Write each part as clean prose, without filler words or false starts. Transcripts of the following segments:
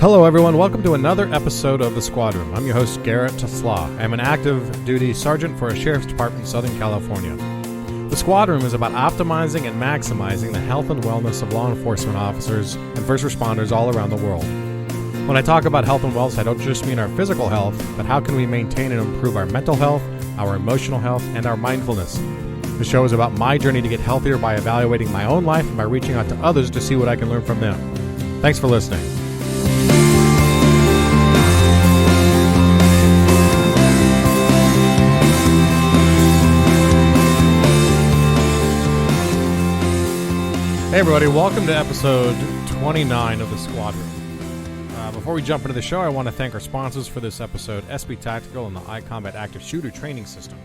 Hello everyone, welcome to another episode of The Squad Room. I'm your host, Garrett Tesla. I'm an active duty sergeant for a sheriff's department in Southern California. The Squad Room is about optimizing and maximizing the health and wellness of law enforcement officers and first responders all around the world. When I talk about health and wellness, I don't just mean our physical health, but how can we maintain and improve our mental health, our emotional health, and our mindfulness. The show is about my journey to get healthier by evaluating my own life and by reaching out to others to see what I can learn from them. Thanks for listening. Hey everybody, welcome to episode 29 of The Squad Room. Before we jump into the show, I want to thank our sponsors for this episode, SB Tactical and the iCombat Active Shooter Training System.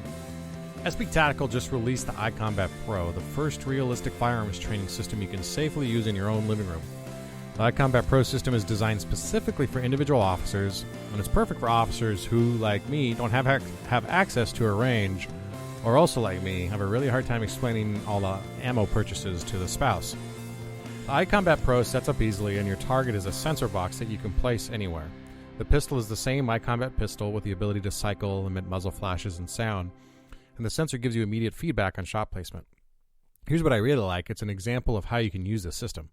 SB Tactical just released the iCombat Pro, the first realistic firearms training system you can safely use in your own living room. The iCombat Pro system is designed specifically for individual officers, and it's perfect for officers who, like me, don't have access to a range, or also, like me, have a really hard time explaining all the ammo purchases to the spouse. The iCombat Pro sets up easily, and your target is a sensor box that you can place anywhere. The pistol is the same iCombat pistol with the ability to cycle, emit muzzle flashes, and sound, and the sensor gives you immediate feedback on shot placement. Here's what I really like. It's an example of how you can use this system.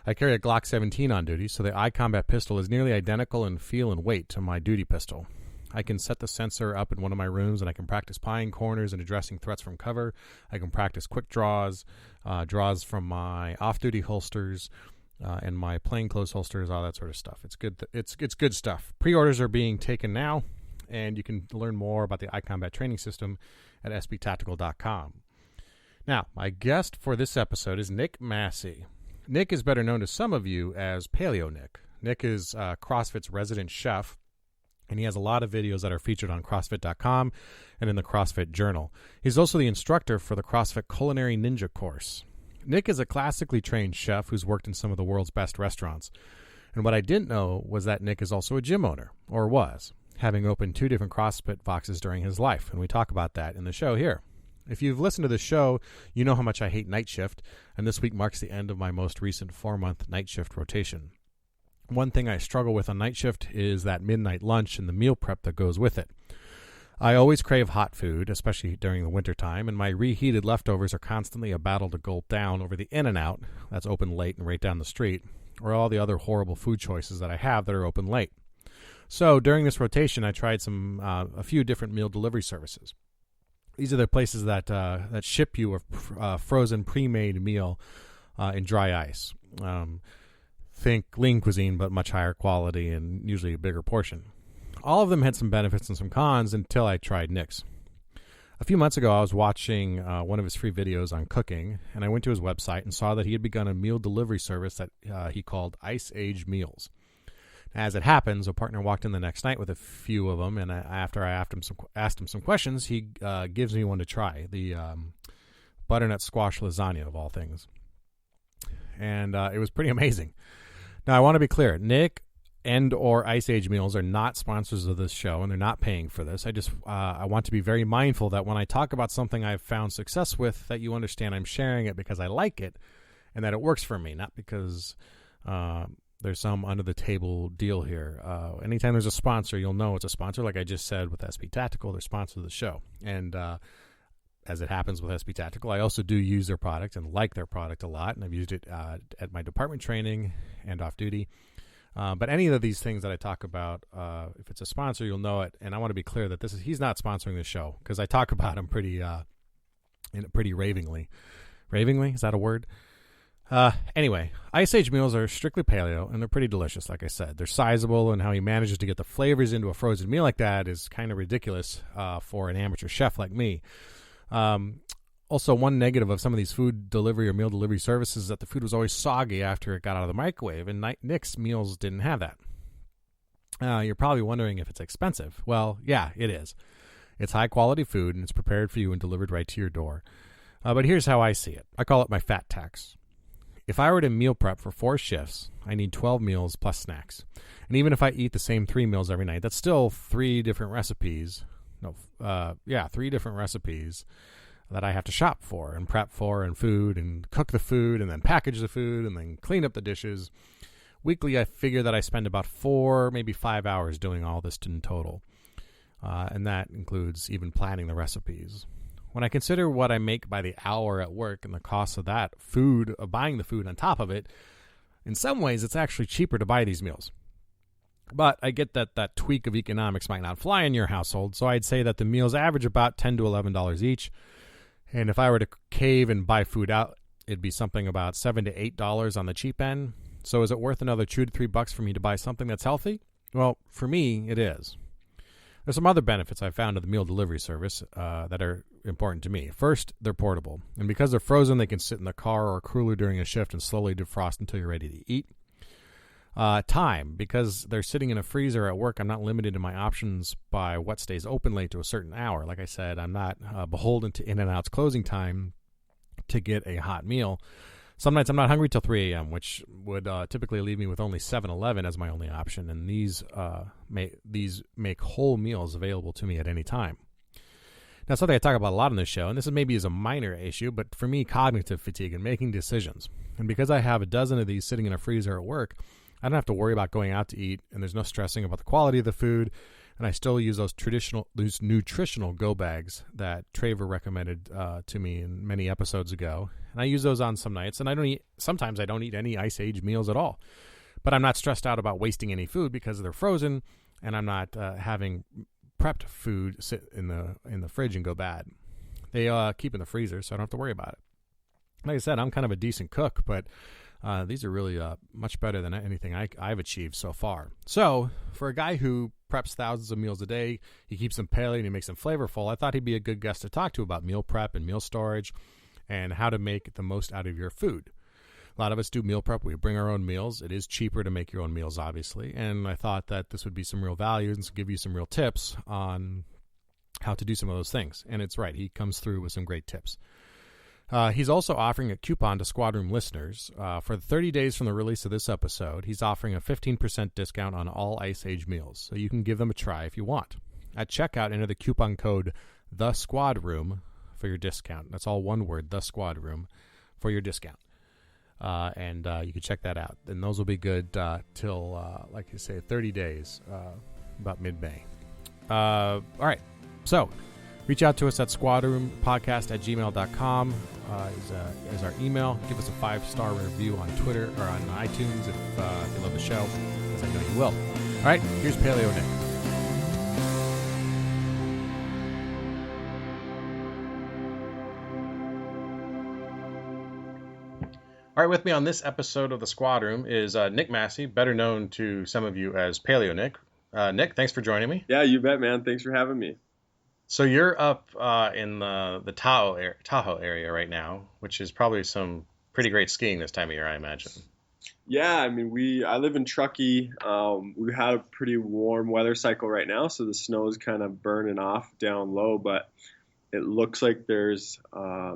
I carry a Glock 17 on duty, so the iCombat pistol is nearly identical in feel and weight to my duty pistol. I can set the sensor up in one of my rooms, and I can practice pieing corners and addressing threats from cover. I can practice quick draws, draws from my off-duty holsters, and my plainclothes holsters, all that sort of stuff. It's good. It's good stuff. Pre-orders are being taken now, and you can learn more about the iCombat training system at sbtactical.com. Now, my guest for this episode is Nick Massie. Nick is better known to some of you as PaleoNick. Nick is CrossFit's resident chef, and he has a lot of videos that are featured on CrossFit.com and in the CrossFit Journal. He's also the instructor for the CrossFit Culinary Ninja course. Nick is a classically trained chef who's worked in some of the world's best restaurants. And what I didn't know was that Nick is also a gym owner, or was, having opened 2 different CrossFit boxes during his life, and we talk about that in the show here. If you've listened to the show, you know how much I hate night shift, and this week marks the end of my most recent 4-month night shift rotation. One thing I struggle with on night shift is that midnight lunch and the meal prep that goes with it. I always crave hot food, especially during the wintertime, and my reheated leftovers are constantly a battle to gulp down over the In-N-Out that's open late and right down the street, or all the other horrible food choices that I have that are open late. So during this rotation, I tried a few different meal delivery services. These are the places that ship you a frozen pre-made meal in dry ice. Think lean cuisine, but much higher quality and usually a bigger portion. All of them had some benefits and some cons until I tried Nick's. A few months ago, I was watching one of his free videos on cooking, and I went to his website and saw that he had begun a meal delivery service that he called Ice Age Meals. As it happens, a partner walked in the next night with a few of them, and after I asked him some questions, he gives me one to try, the butternut squash lasagna of all things. And it was pretty amazing. Now, I want to be clear. Nick and or Ice Age Meals are not sponsors of this show, and they're not paying for this. I want to be very mindful that when I talk about something I've found success with, that you understand I'm sharing it because I like it and that it works for me, not because there's some under-the-table deal here. Anytime there's a sponsor, you'll know it's a sponsor. Like I just said with SB Tactical, they're sponsors of the show. And as it happens with SB Tactical, I also do use their product and like their product a lot, and I've used it at my department training and off-duty. But any of these things that I talk about, if it's a sponsor, you'll know it. And I want to be clear that he's not sponsoring the show, because I talk about him pretty ravingly. Ravingly? Is that a word? Anyway, Ice Age Meals are strictly paleo, and they're pretty delicious, like I said. They're sizable, and how he manages to get the flavors into a frozen meal like that is kind of ridiculous for an amateur chef like me. Also, one negative of some of these food delivery or meal delivery services is that the food was always soggy after it got out of the microwave, and Nick's meals didn't have that. You're probably wondering if it's expensive. Well, yeah, it is. It's high-quality food, and it's prepared for you and delivered right to your door. But here's how I see it. I call it my fat tax. If I were to meal prep for 4 shifts, I need 12 meals plus snacks. And even if I eat the same 3 meals every night, that's still 3 different recipes. 3 different recipes that I have to shop for and prep for and food and cook the food and then package the food and then clean up the dishes, weekly, I figure that I spend about 4, maybe 5 hours doing all this in total. And that includes even planning the recipes. When I consider what I make by the hour at work and the cost of that food, of buying the food on top of it, in some ways it's actually cheaper to buy these meals. But I get that that tweak of economics might not fly in your household, so I'd say that the meals average about $10 to $11 each. And if I were to cave and buy food out, it'd be something about $7 to $8 on the cheap end. So is it worth another $2 to $3 for me to buy something that's healthy? Well, for me, it is. There's some other benefits I found of the meal delivery service that are important to me. First, they're portable. And because they're frozen, they can sit in the car or cooler during a shift and slowly defrost until you're ready to eat. Time, because they're sitting in a freezer at work, I'm not limited in my options by what stays open late to a certain hour. Like I said, I'm not beholden to In-N-Out's closing time to get a hot meal. Some nights I'm not hungry till 3 a.m., which would typically leave me with only 7-Eleven as my only option, and these make whole meals available to me at any time. Now, something I talk about a lot on this show, and this is maybe is a minor issue, but for me, cognitive fatigue and making decisions. And because I have a dozen of these sitting in a freezer at work, I don't have to worry about going out to eat, and there's no stressing about the quality of the food, and I still use those nutritional go bags that Traver recommended to me in many episodes ago, and I use those on some nights, and sometimes I don't eat any Ice Age meals at all, but I'm not stressed out about wasting any food because they're frozen, and I'm not having prepped food sit in the fridge and go bad. They keep in the freezer, so I don't have to worry about it. Like I said, I'm kind of a decent cook, but these are really much better than anything I've achieved so far. So, for a guy who preps thousands of meals a day, he keeps them paleo and he makes them flavorful, I thought he'd be a good guest to talk to about meal prep and meal storage and how to make the most out of your food. A lot of us do meal prep. We bring our own meals. It is cheaper to make your own meals, obviously, and I thought that this would be some real value and give you some real tips on how to do some of those things. And it's right. He comes through with some great tips. He's also offering a coupon to Squad Room listeners. For 30 days from the release of this episode, he's offering a 15% discount on all Ice Age meals, so you can give them a try if you want. At checkout, enter the coupon code THESQUADROOM for your discount. That's all one word, THESQUADROOM, for your discount. And you can check that out. And those will be good till, like you say, 30 days, about mid-May. All right, so reach out to us at squadroompodcast@gmail.com is our email. Give us a 5-star review on Twitter or on iTunes if you love the show, as I know you will. All right, here's PaleoNick. All right, with me on this episode of the Squad Room is Nick Massie, better known to some of you as PaleoNick. Nick, thanks for joining me. Yeah, you bet, man. Thanks for having me. So you're up in the Tahoe area right now, which is probably some pretty great skiing this time of year, I imagine. Yeah, I mean, I live in Truckee. We had a pretty warm weather cycle right now, so the snow is kind of burning off down low, but it looks like there's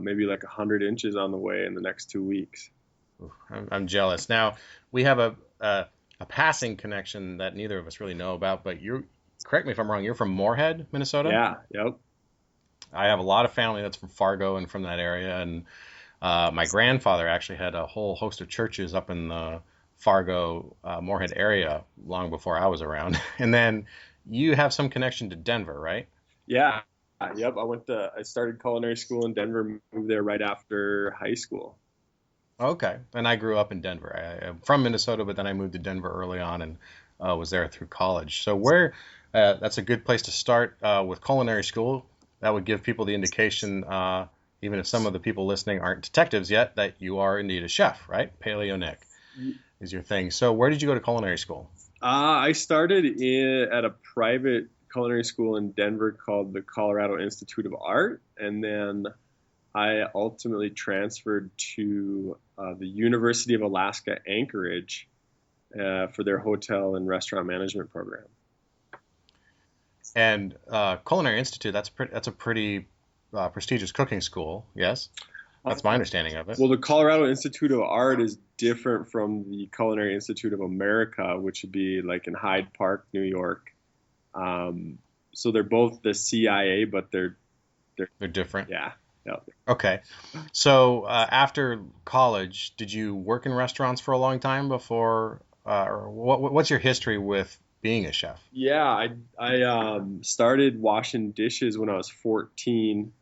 maybe like 100 inches on the way in the next 2 weeks. I'm jealous. Now, we have a passing connection that neither of us really know about, but correct me if I'm wrong, you're from Moorhead, Minnesota? Yeah, yep. I have a lot of family that's from Fargo and from that area, and my grandfather actually had a whole host of churches up in the Fargo, Moorhead area long before I was around. And then you have some connection to Denver, right? Yeah, yep. I started culinary school in Denver, moved there right after high school. Okay, and I grew up in Denver. I'm from Minnesota, but then I moved to Denver early on and was there through college. So that's a good place to start with culinary school. That would give people the indication, even if some of the people listening aren't detectives yet, that you are indeed a chef, right? PaleoNick is your thing. So where did you go to culinary school? I started at a private culinary school in Denver called the Colorado Institute of Art, and then I ultimately transferred to the University of Alaska Anchorage for their hotel and restaurant management program. And Culinary Institute, that's a pretty prestigious cooking school, yes? That's my understanding of it. Well, the Colorado Institute of Art is different from the Culinary Institute of America, which would be like in Hyde Park, New York. So they're both the CIA, but they're different. Yeah. Yep. Okay. So after college, did you work in restaurants for a long time before or what's your history with being a chef? Yeah, I started washing dishes when I was 14.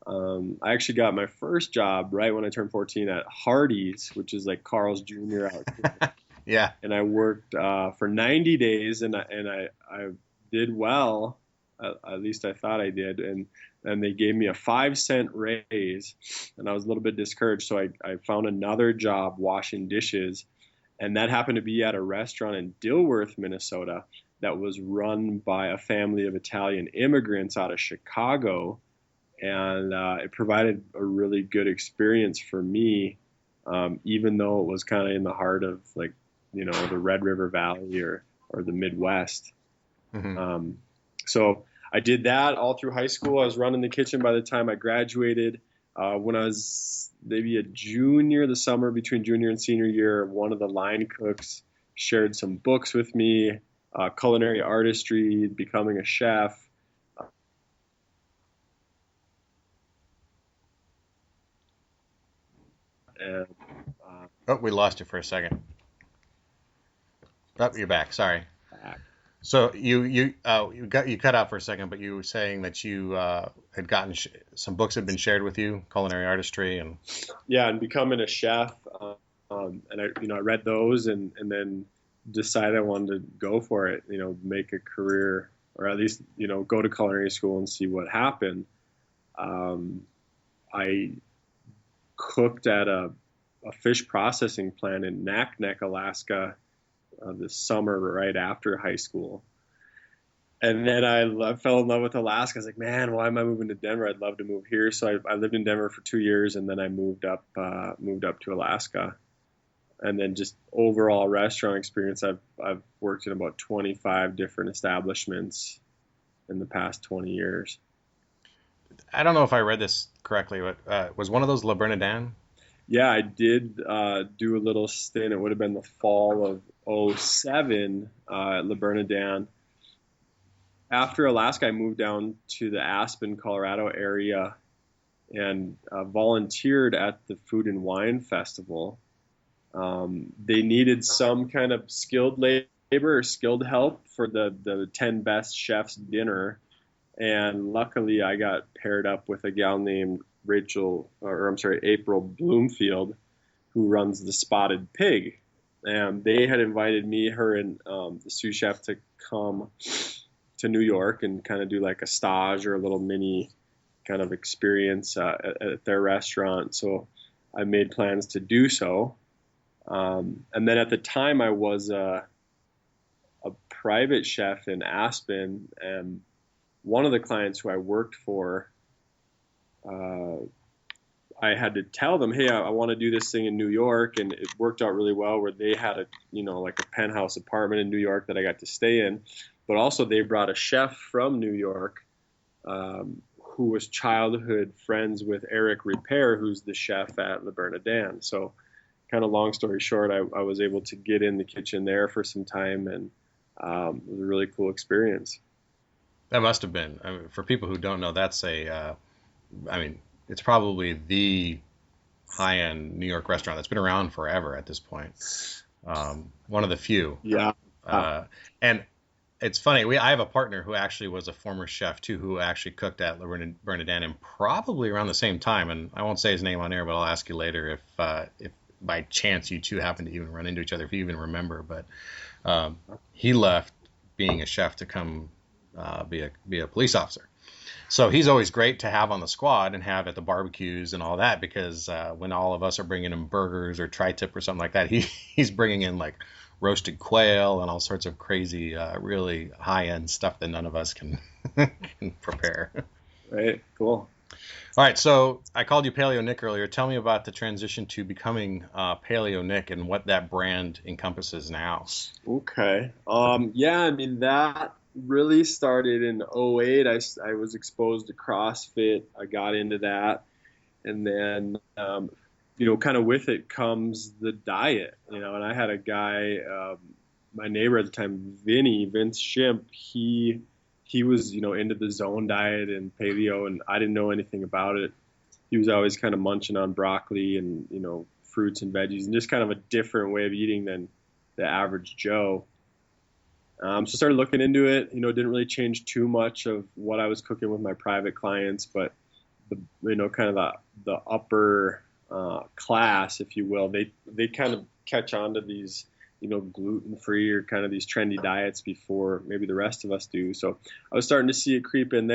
I actually got my first job right when I turned 14 at Hardee's, which is like Carl's Jr. out here. Yeah. And I worked for 90 days, and I did well. At least I thought I did, and they gave me a 5-cent raise, and I was a little bit discouraged. So I found another job washing dishes, and that happened to be at a restaurant in Dilworth, Minnesota, that was run by a family of Italian immigrants out of Chicago, and it provided a really good experience for me, even though it was kind of in the heart of like, the Red River Valley or the Midwest. Mm-hmm. So I did that all through high school. I was running the kitchen by the time I graduated. When I was maybe a junior, the summer between junior and senior year, one of the line cooks shared some books with me, culinary artistry, becoming a chef. And Oh, we lost you for a second. Oh, you're back. Sorry. So you cut out for a second, but you were saying that you had gotten some books had been shared with you, culinary artistry, and yeah, and becoming a chef. And I read those and then decided I wanted to go for it. Make a career, or at least go to culinary school and see what happened. I cooked at a fish processing plant in Naknek, Alaska, this summer right after high school. And then I fell in love with Alaska. I was like, man, why am I moving to Denver? I'd love to move here. So I lived in Denver for 2 years, and then I moved up to Alaska. And then just overall restaurant experience, I've worked in about 25 different establishments in the past 20 years. I don't know if I read this correctly, but was one of those Le Bernardin? Yeah, I did do a little stint. It would have been the fall of '07 at Le Bernardin. After Alaska, I moved down to the Aspen, Colorado area and volunteered at the Food and Wine Festival. They needed some kind of skilled labor or skilled help for the 10 best chefs dinner. And luckily, I got paired up with a gal named April Bloomfield, who runs the Spotted Pig. And they had invited me, her, and the sous chef to come to New York and kind of do like a stage or a little mini kind of experience at their restaurant. So I made plans to do so. And then at the time I was a private chef in Aspen, and one of the clients who I worked for, I had to tell them, hey, I want to do this thing in New York, and it worked out really well where they had like a penthouse apartment in New York that I got to stay in. But also they brought a chef from New York who was childhood friends with Eric Repair, who's the chef at Le Bernardin. So kind of long story short, I was able to get in the kitchen there for some time, and it was a really cool experience. That must have been. I mean, for people who don't know, that's it's probably the high-end New York restaurant that's been around forever at this point. One of the few. Yeah. And it's funny. I have a partner who actually was a former chef too, who actually cooked at Le Bernardin, and probably around the same time. And I won't say his name on air, but I'll ask you later if by chance you two happen to even run into each other, if you even remember. But he left being a chef to come be a police officer. So he's always great to have on the squad and have at the barbecues and all that, because when all of us are bringing him burgers or tri-tip or something like that, he's bringing in like roasted quail and all sorts of crazy, really high-end stuff that none of us can prepare. Right. Cool. All right. So I called you PaleoNick earlier. Tell me about the transition to becoming PaleoNick and what that brand encompasses now. Okay. Yeah, I mean, that really started in '08. I was exposed to CrossFit. I got into that. And then, kind of with it comes the diet, and I had a guy, my neighbor at the time, Vince Shimp, he was, into the zone diet and paleo, and I didn't know anything about it. He was always kind of munching on broccoli and, fruits and veggies, and just kind of a different way of eating than the average Joe. So I started looking into it. Didn't really change too much of what I was cooking with my private clients, but kind of the upper class, if you will, they kind of catch on to these, gluten-free or kind of these trendy diets before maybe the rest of us do. So I was starting to see it creep in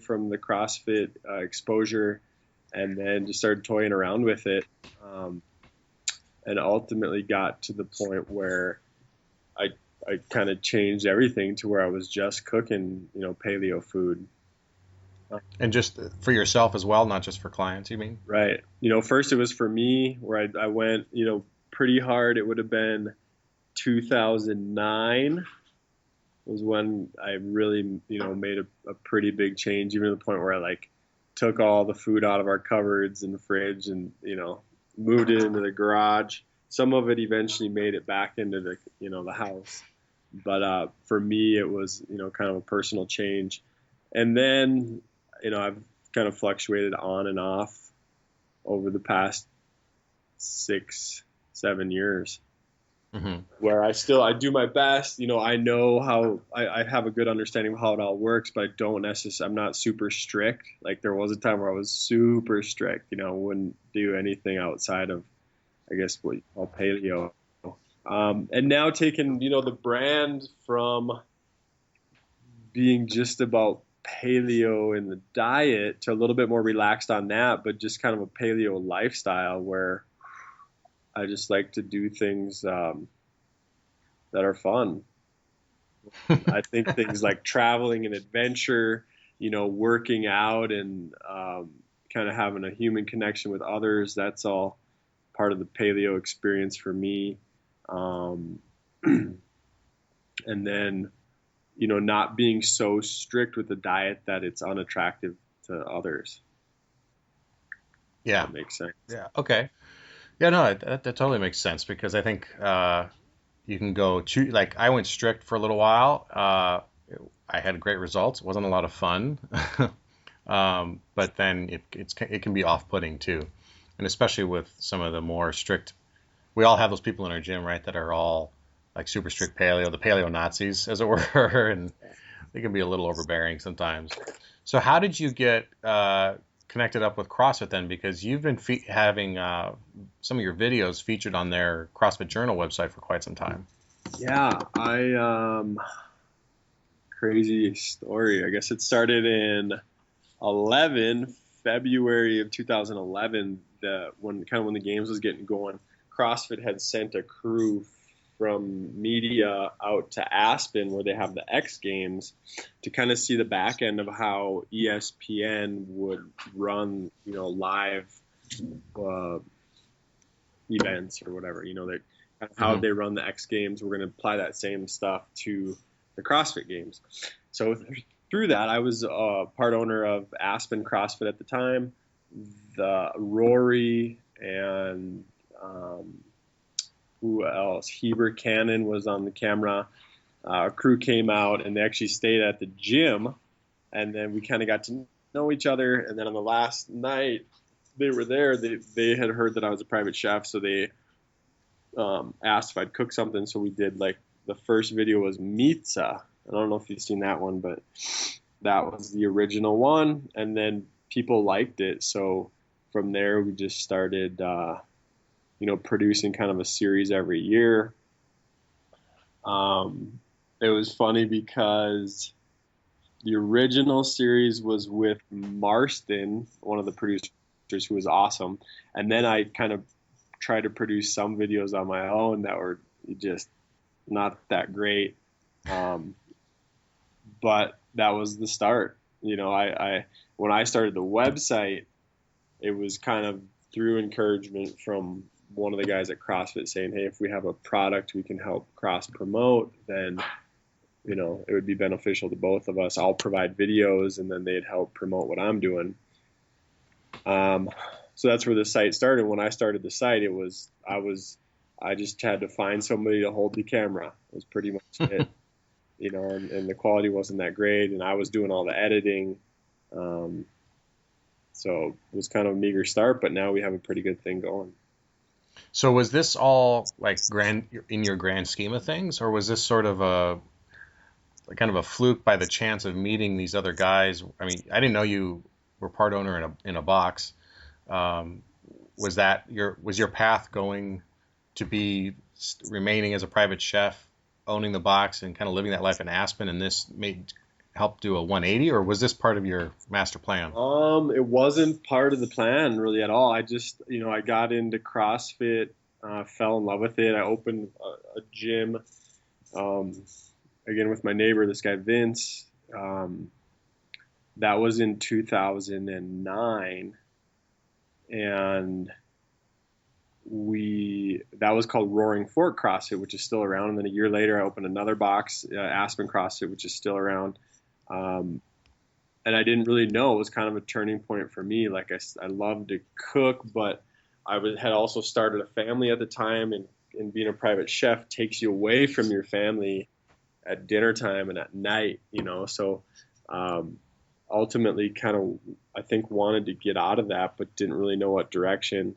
from the CrossFit exposure, and then just started toying around with it, and ultimately got to the point where I kind of changed everything to where I was just cooking, paleo food. And just for yourself as well, not just for clients, you mean? Right. First it was for me, where I went, pretty hard. It would have been 2009 was when I really, made a pretty big change, even to the point where I took all the food out of our cupboards and the fridge and, moved it into the garage. Some of it eventually made it back into the house. But for me, it was, kind of a personal change. And then, I've kind of fluctuated on and off over the past 6-7 years, where I do my best. I know how I have a good understanding of how it all works, but I'm not super strict. Like there was a time where I was super strict, wouldn't do anything outside of, I guess, what you call paleo. And now taking, the brand from being just about paleo in the diet to a little bit more relaxed on that, but just kind of a paleo lifestyle where I just like to do things that are fun. I think things like traveling and adventure, working out and kind of having a human connection with others, that's all part of the paleo experience for me. And then, not being so strict with the diet that it's unattractive to others. Yeah. That makes sense. Yeah. Okay. Yeah, no, that totally makes sense, because I think you can go to, I went strict for a little while. I had great results. It wasn't a lot of fun. But then it can be off-putting too. And especially with some of the more strict, we all have those people in our gym, right, that are all super strict paleo, the paleo Nazis, as it were, and they can be a little overbearing sometimes. So how did you get connected up with CrossFit then? Because you've been having some of your videos featured on their CrossFit Journal website for quite some time. Yeah, crazy story. I guess it started in February of 2011, when the games was getting going. CrossFit had sent a crew from media out to Aspen, where they have the X Games, to kind of see the back end of how ESPN would run, live events or whatever, how they run the X Games. We're going to apply that same stuff to the CrossFit Games. So through that, I was part owner of Aspen CrossFit at the time. The Rory and who else? Heber Cannon was on the camera. A crew came out, and they actually stayed at the gym, and then we kind of got to know each other. And then on the last night they were there, they had heard that I was a private chef, so they asked if I'd cook something. So we did, the first video was pizza. I don't know if you've seen that one, but that was the original one, and then people liked it. So from there we just started producing kind of a series every year. It was funny because the original series was with Marston, one of the producers, who was awesome. And then I kind of tried to produce some videos on my own that were just not that great. But that was the start. When I started the website, it was kind of through encouragement from one of the guys at CrossFit saying, hey, if we have a product we can help cross promote, then, it would be beneficial to both of us. I'll provide videos, and then they'd help promote what I'm doing. So that's where the site started. When I started the site, I just had to find somebody to hold the camera. It was pretty much it, and the quality wasn't that great, and I was doing all the editing. So it was kind of a meager start, but now we have a pretty good thing going. So was this all like grand in your grand scheme of things, or was this sort of a kind of a fluke by the chance of meeting these other guys? I mean, I didn't know you were part owner in a box. Um, was your path going to be remaining as a private chef, owning the box, and kind of living that life in Aspen, and this made help do a 180, or was this part of your master plan? It wasn't part of the plan really at all. I just, I got into CrossFit, fell in love with it. I opened a gym, um, again with my neighbor, this guy Vince. That was in 2009, and that was called Roaring Fork CrossFit, which is still around. And then a year later, I opened another box, Aspen CrossFit, which is still around. And I didn't really know. It was kind of a turning point for me. Like I loved to cook, but had also started a family at the time, and being a private chef takes you away from your family at dinner time and at night, So ultimately, kind of, I think wanted to get out of that, but didn't really know what direction.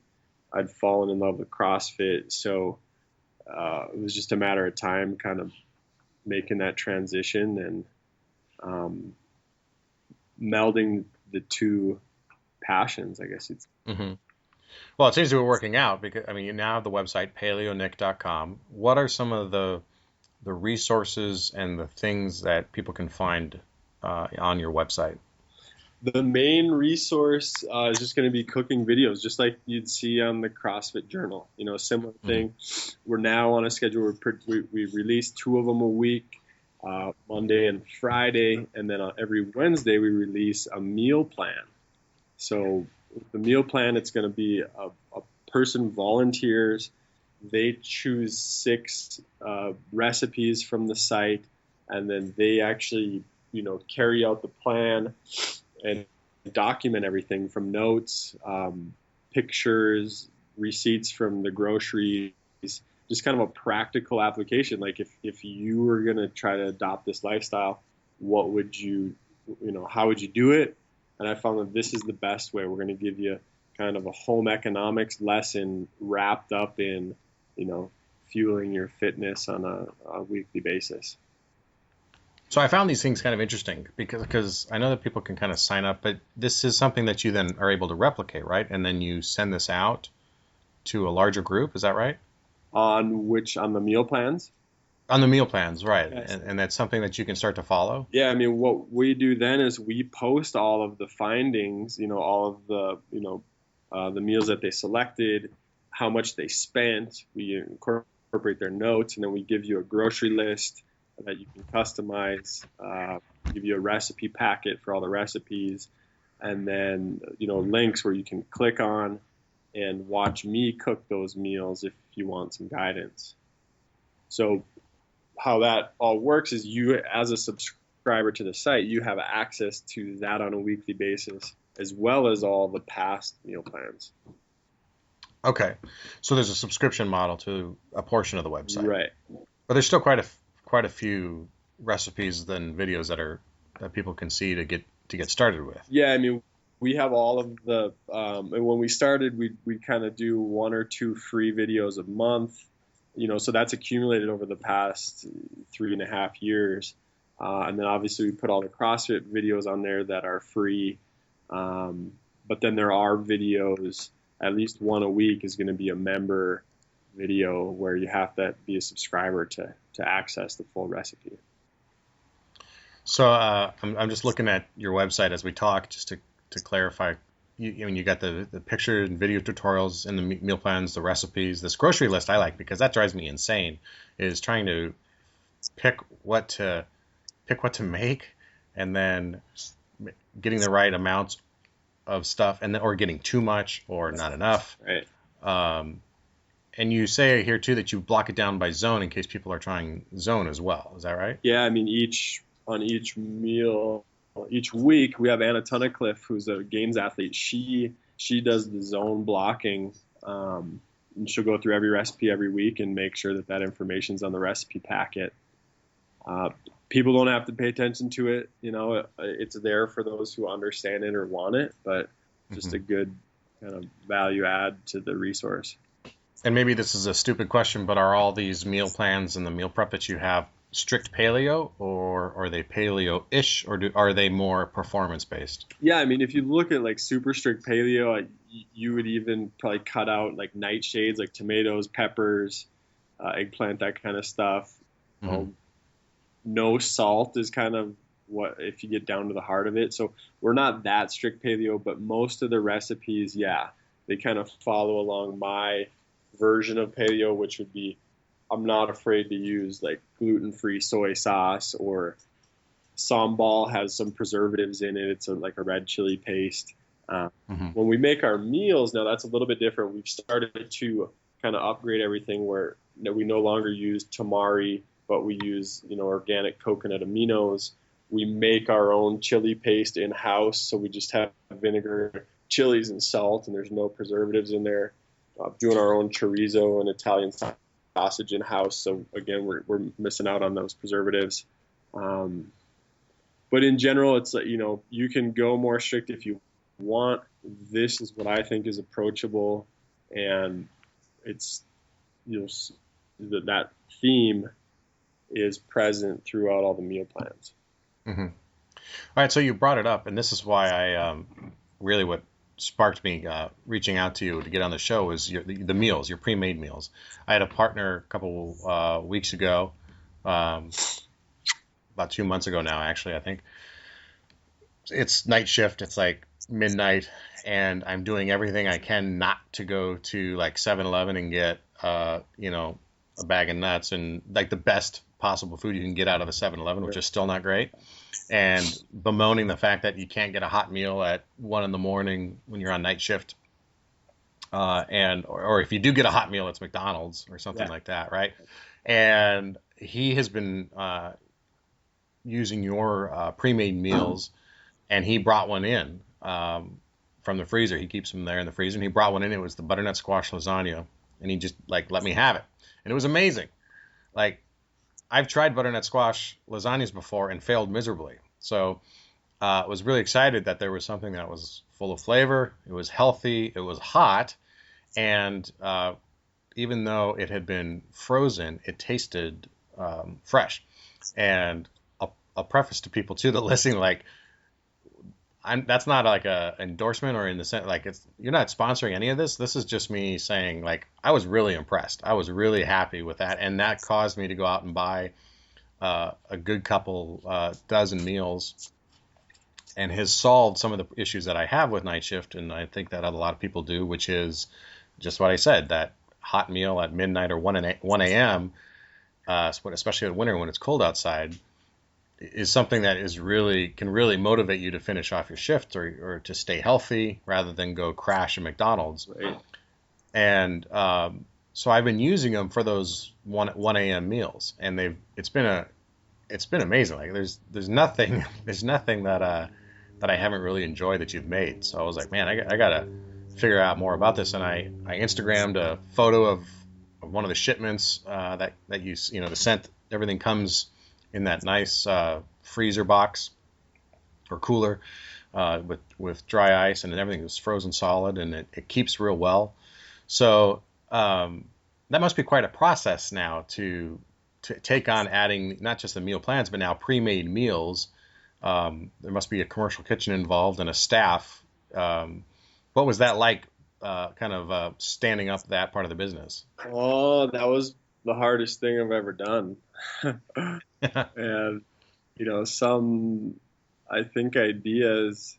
I'd fallen in love with CrossFit, so it was just a matter of time, kind of making that transition and melding the two passions, I guess. Mm-hmm. Well, it seems to be working out because I mean, you now have the website PaleoNick.com. What are some of the resources and the things that people can find on your website? The main resource is just going to be cooking videos, just like you'd see on the CrossFit Journal. Similar thing. Mm-hmm. We're now on a schedule. We release 2 of them a week, Monday and Friday, and then on every Wednesday we release a meal plan. So the meal plan, it's going to be a person volunteers. They choose 6 recipes from the site, and then they actually, carry out the plan and document everything from notes, pictures, receipts from the groceries, just kind of a practical application. Like if you were going to try to adopt this lifestyle, what would you, how would you do it? And I found that this is the best way. We're going to give you kind of a home economics lesson wrapped up in, fueling your fitness on a weekly basis. So I found these things kind of interesting because I know that people can kind of sign up, but this is something that you then are able to replicate, right? And then you send this out to a larger group. Is that right? On the meal plans? On the meal plans, right. Yes. And that's something that you can start to follow? Yeah, I mean, what we do then is we post all of the findings, all of the meals that they selected, how much they spent. We incorporate their notes, and then we give you a grocery list that you can customize, give you a recipe packet for all the recipes, and then, links where you can click on and watch me cook those meals if you want some guidance. So how that all works is you, as a subscriber to the site, you have access to that on a weekly basis, as well as all the past meal plans. Okay. So there's a subscription model to a portion of the website. Right. But there's still quite a few recipes and videos that people can see to get started with. Yeah, I mean, we have all of the and when we started, we kind of do 1 or 2 free videos a month, so that's accumulated over the past 3.5 years, and then obviously we put all the CrossFit videos on there that are free, but then there are videos, at least 1 a week is going to be a member video where you have to be a subscriber to access the full recipe. So I'm just looking at your website as we talk, just to clarify. You got the picture and video tutorials and the meal plans, the recipes. This grocery list I like because that drives me insane. Is trying to pick what to make, and then getting the right amounts of stuff, and then, or getting too much or not enough. Right. And you say here too that you block it down by zone in case people are trying zone as well. Is that right? Yeah, I mean, on each meal, each week we have Anna Tunnicliffe, who's a games athlete. She does the zone blocking, and she'll go through every recipe every week and make sure that information's on the recipe packet. People don't have to pay attention to it. It's there for those who understand it or want it, but just a good kind of value add to the resource. And maybe this is a stupid question, but are all these meal plans and the meal prep that you have strict paleo, or are they paleo-ish, or are they more performance-based? Yeah, I mean, if you look at like super strict paleo, you would even probably cut out like nightshades, like tomatoes, peppers, eggplant, that kind of stuff. Hmm. Um, no salt is kind of what, if you get down to the heart of it. So we're not that strict paleo, but most of the recipes, yeah, they kind of follow along my version of paleo, which would be I'm not afraid to use like gluten-free soy sauce, or sambal has some preservatives in it. It's like a red chili paste. Uh, Hmm. when we make our meals, now that's a little bit different. We've started to kind of upgrade everything where we no longer use tamari, but we use organic coconut aminos. We make our own chili paste in house, so we just have vinegar, chilies, and salt, and there's no preservatives in there. Doing our own chorizo and Italian sausage in house, so again we're missing out on those preservatives. Um, but in general, it's like, you can go more strict if you want. This is what I think is approachable, and it's, that theme is present throughout all the meal plans. Hmm. All right, so you brought it up, and this is why I really what sparked me reaching out to you to get on the show was the meals, your pre-made meals. I had a partner a couple weeks ago, um, about 2 months ago now, actually, I think. It's night shift. It's like midnight, and I'm doing everything I can not to go to like 7-Eleven and get, a bag of nuts and like the best possible food you can get out of a 7-Eleven, which is still not great, and bemoaning the fact that you can't get a hot meal at 1 in the morning when you're on night shift. And or if you do get a hot meal, it's McDonald's or something Yeah. like that, right? And he has been using your pre-made meals, and he brought one in from the freezer. He keeps them there in the freezer, and he brought one in. It was the butternut squash lasagna, and he just like let me have it, and it was amazing. Like, I've tried butternut squash lasagnas before and failed miserably. So I was really excited that there was something that was full of flavor. It was healthy. It was hot, and even though it had been frozen, it tasted fresh. And I'll preface to people too that listening, like, that's not like a endorsement or in the sense like it's you're not sponsoring any of this. This is just me saying like I was really impressed. I was really happy with that, and that caused me to go out and buy a good couple dozen meals, and has solved some of the issues that I have with night shift, and I think that a lot of people do, which is just what I said, that hot meal at midnight or 1 a.m., especially in winter when it's cold outside, is something that can really motivate you to finish off your shift, or to stay healthy rather than go crash at McDonald's. Right. And so I've been using them for those 1 a.m. meals, and it's been amazing. Like there's nothing that I haven't really enjoyed that you've made. So I was like, man, I gotta figure out more about this, and I Instagrammed a photo of one of the shipments that the scent, everything comes in that nice freezer box or cooler with dry ice, and everything is frozen solid, and it keeps real well. So that must be quite a process now to take on adding not just the meal plans, but now pre-made meals. There must be a commercial kitchen involved and a staff. What was that like, standing up that part of the business? Oh, that was the hardest thing I've ever done. And some, I think, ideas,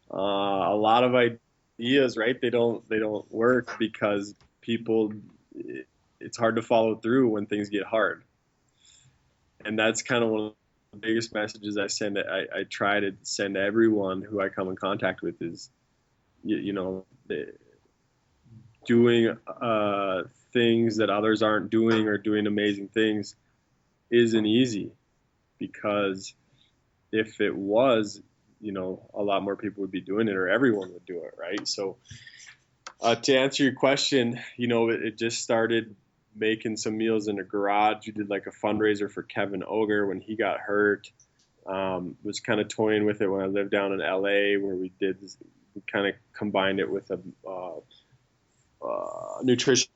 a lot of ideas, right? They don't work because people, it's hard to follow through when things get hard. And that's kind of one of the biggest messages I try to send to everyone who I come in contact with is, doing things that others aren't doing, or doing amazing things, isn't easy, because if it was, a lot more people would be doing it, or everyone would do it, right? So to answer your question, it just started making some meals in a garage. We did like a fundraiser for Kevin Ogre when he got hurt. Was kind of toying with it when I lived down in LA, where we kind of combined it with nutrition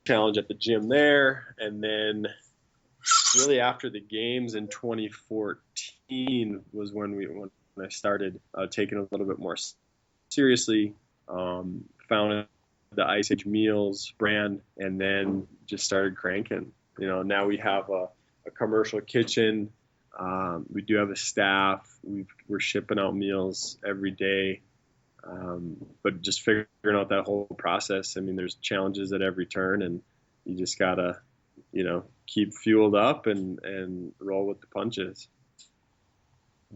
challenge at the gym there. And then really after the games in 2014 was when I started taking it a little bit more seriously, founded the Ice Age Meals brand, and then just started cranking. Now we have a commercial kitchen. We do have a staff. We're shipping out meals every day. But just figuring out that whole process, I mean, there's challenges at every turn, and you just gotta, keep fueled up and roll with the punches.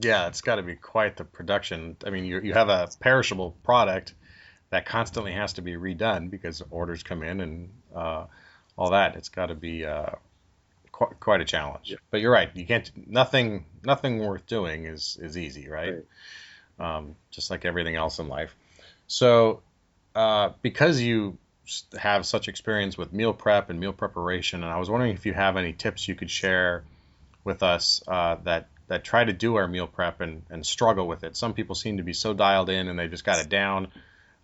Yeah, it's got to be quite the production. I mean, you have a perishable product that constantly has to be redone because orders come in and all that. It's got to be quite a challenge. Yeah. But you're right. You can't. Nothing worth doing is easy, right? Just like everything else in life. So, because you have such experience with meal prep and meal preparation, and I was wondering if you have any tips you could share with us that try to do our meal prep and struggle with it. Some people seem to be so dialed in and they just got it down,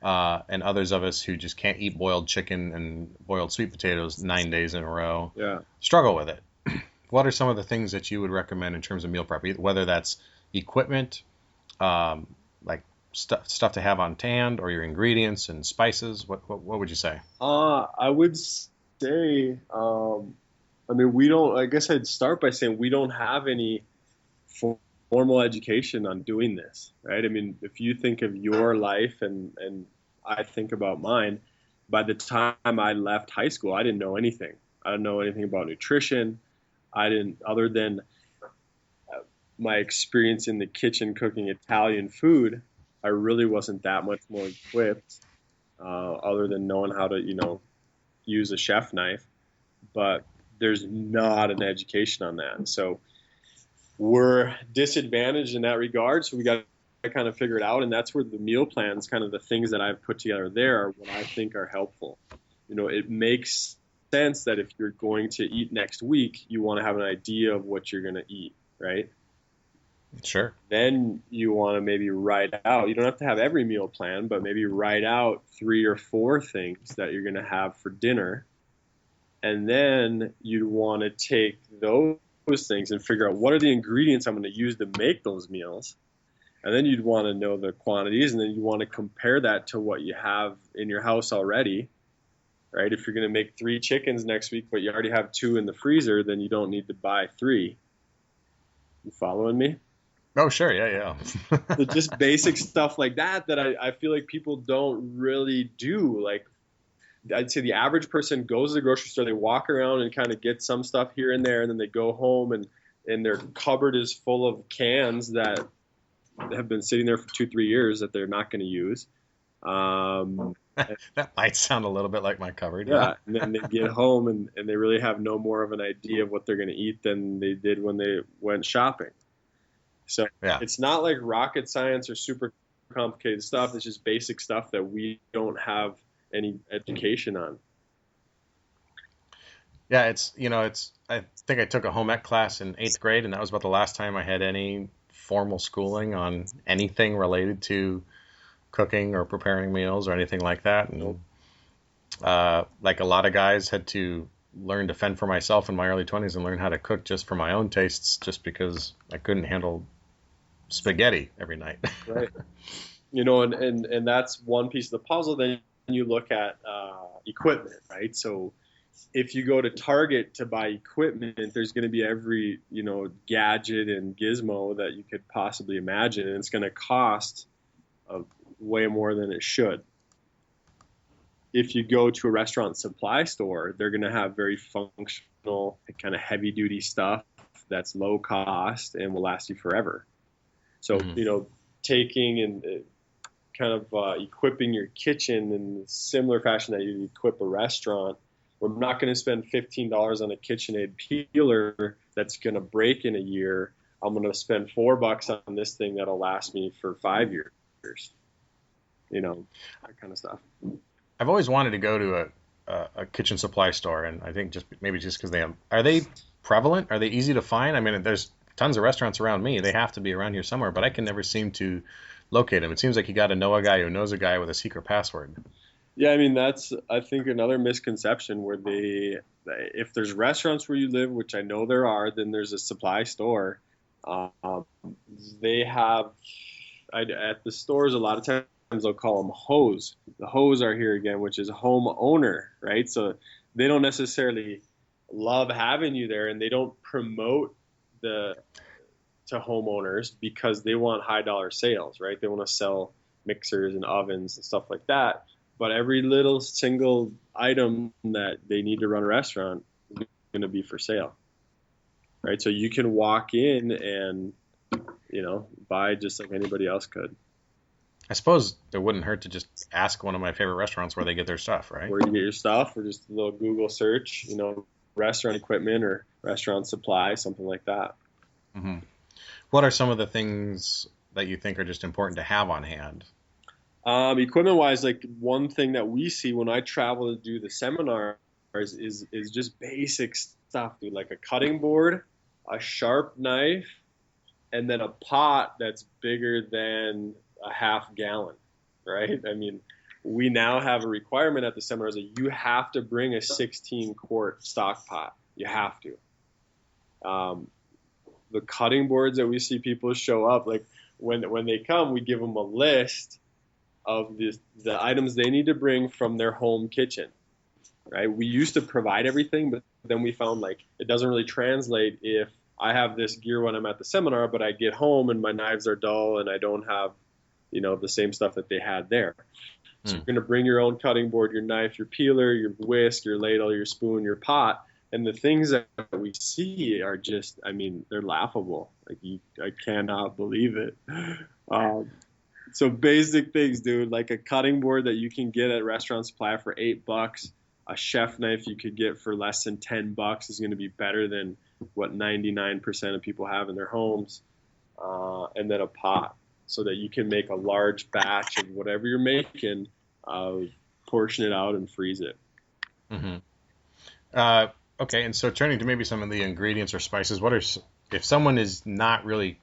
and others of us who just can't eat boiled chicken and boiled sweet potatoes 9 days in a row struggle with it. What are some of the things that you would recommend in terms of meal prep, whether that's equipment, like stuff to have on hand, or your ingredients and spices? What would you say? I would say, I mean, we don't. I guess I'd start by saying we don't have any formal education on doing this, right? I mean, if you think of your life and I think about mine, by the time I left high school, I didn't know anything. I didn't know anything about nutrition. I didn't, other than my experience in the kitchen cooking Italian food, I really wasn't that much more equipped, other than knowing how to, use a chef knife. But there's not an education on that. And so we're disadvantaged in that regard. So we got to kind of figure it out. And that's where the meal plans, kind of the things that I've put together there, are what I think are helpful. It makes sense that if you're going to eat next week, you want to have an idea of what you're going to eat, right? Sure. Then you want to maybe write out, you don't have to have every meal plan, but maybe write out 3 or 4 things that you're going to have for dinner. And then you'd want to take those things and figure out what are the ingredients I'm going to use to make those meals. And then you'd want to know the quantities, and then you want to compare that to what you have in your house already, right? If you're going to make 3 chickens next week, but you already have 2 in the freezer, then you don't need to buy 3. You following me? Oh, sure. Yeah. So just basic stuff like that I feel like people don't really do. Like, I'd say the average person goes to the grocery store, they walk around and kind of get some stuff here and there, and then they go home and their cupboard is full of cans that have been sitting there for 2-3 years that they're not going to use. That might sound a little bit like my cupboard. Yeah. And then they get home and they really have no more of an idea of what they're going to eat than they did when they went shopping. So It's not like rocket science or super complicated stuff. It's just basic stuff that we don't have any education on. Yeah, I think I took a home ec class in 8th grade, and that was about the last time I had any formal schooling on anything related to cooking or preparing meals or anything like that. And like a lot of guys, had to learn to fend for myself in my early 20s and learn how to cook just for my own tastes, just because I couldn't handle spaghetti every night. Right. And that's one piece of the puzzle. Then you look at equipment, right? So if you go to Target to buy equipment, there's going to be every, gadget and gizmo that you could possibly imagine, and it's going to cost way more than it should. If you go to a restaurant supply store, they're going to have very functional, kind of heavy duty stuff that's low cost and will last you forever. So, taking and kind of equipping your kitchen in a similar fashion that you equip a restaurant. We're not going to spend $15 on a KitchenAid peeler that's going to break in a year. I'm going to spend $4 on this thing that'll last me for 5 years. That kind of stuff. I've always wanted to go to a kitchen supply store, and I think just because are they prevalent? Are they easy to find? I mean, there's tons of restaurants around me. They have to be around here somewhere, but I can never seem to locate them. It seems like you got to know a guy who knows a guy with a secret password. Yeah, I mean that's I think another misconception where if there's restaurants where you live, which I know there are, then there's a supply store. Um, they have at the stores a lot of times they'll call them hose. The hose are here again, which is home owner, right? So they don't necessarily love having you there, and they don't promote the to homeowners because they want high dollar sales, right? They want to sell mixers and ovens and stuff like that. But every little single item that they need to run a restaurant is going to be for sale, right? So you can walk in and, buy just like anybody else could. I suppose it wouldn't hurt to just ask one of my favorite restaurants where they get their stuff, right? Where you get your stuff, or just a little Google search, restaurant equipment or restaurant supply, something like that. Mm-hmm. What are some of the things that you think are just important to have on hand? Equipment wise, like one thing that we see when I travel to do the seminars is just basic stuff, dude, like a cutting board, a sharp knife, and then a pot that's bigger than a half gallon, right? I mean, we now have a requirement at the seminars that you have to bring a 16 quart stock pot. You have to. The cutting boards that we see people show up, like when they come, we give them a list of the items they need to bring from their home kitchen, right? We used to provide everything, but then we found like it doesn't really translate if I have this gear when I'm at the seminar, but I get home and my knives are dull and I don't have, the same stuff that they had there. So you're going to bring your own cutting board, your knife, your peeler, your whisk, your ladle, your spoon, your pot. And the things that we see are just, I mean, they're laughable. Like I cannot believe it. So basic things, dude, like a cutting board that you can get at Restaurant Supply for $8. A chef knife you could get for less than $10 is going to be better than what 99% of people have in their homes. And then a pot so that you can make a large batch of whatever you're making, portion it out and freeze it. Mm-hmm. Okay, and so turning to maybe some of the ingredients or spices, if someone is not really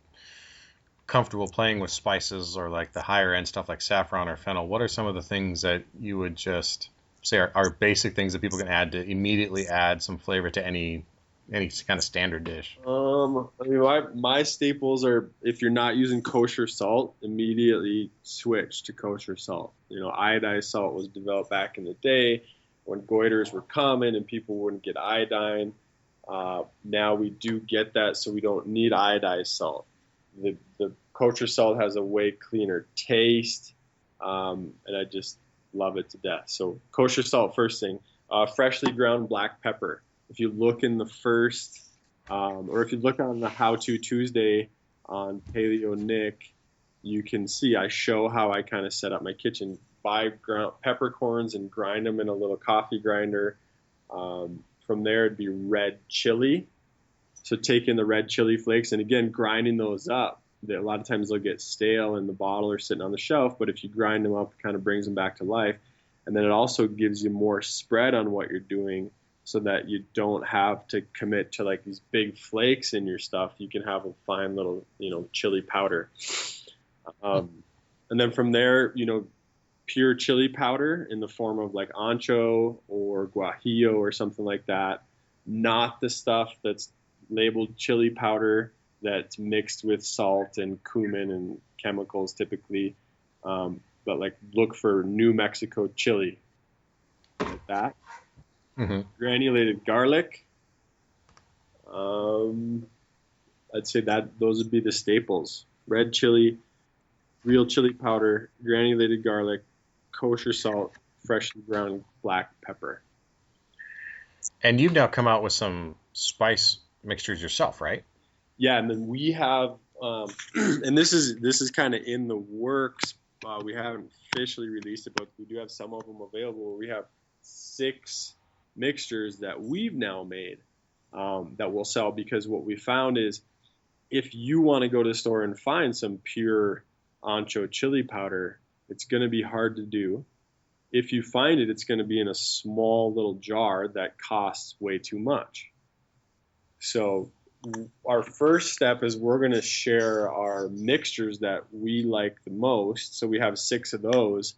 comfortable playing with spices or like the higher end stuff like saffron or fennel, what are some of the things that you would just say are basic things that people can add to immediately add some flavor to any kind of standard dish? I mean, my staples are, if you're not using kosher salt, immediately switch to kosher salt. Iodized salt was developed back in the day when goiters were common and people wouldn't get iodine. Now we do get that, so we don't need iodized salt. The kosher salt has a way cleaner taste, and I just love it to death. So kosher salt, first thing. Freshly ground black pepper. If you look in the first, or if you look on the How To Tuesday on PaleoNick, you can see I show how I kind of set up my kitchen. Buy ground peppercorns and grind them in a little coffee grinder. From there, it'd be red chili. So taking the red chili flakes and again grinding those up. A lot of times they'll get stale in the bottle or sitting on the shelf, but if you grind them up, it kind of brings them back to life. And then it also gives you more spread on what you're doing so that you don't have to commit to like these big flakes in your stuff. You can have a fine little, chili powder. And then from there, pure chili powder in the form of like ancho or guajillo or something like that. Not the stuff that's labeled chili powder that's mixed with salt and cumin and chemicals typically. But like look for New Mexico chili, like that. Mm-hmm. Granulated garlic. I'd say that those would be the staples: red chili, real chili powder, granulated garlic, kosher salt, freshly ground black pepper. And you've now come out with some spice mixtures yourself, right? Yeah, and then we have, and this is kind of in the works. We haven't officially released it, but we do have some of them available. We have 6 mixtures that we've now made that we'll sell, because what we found is if you want to go to the store and find some pure ancho chili powder, it's going to be hard to do. If you find it, it's going to be in a small little jar that costs way too much. So our first step is we're going to share our mixtures that we like the most. So we have 6 of those.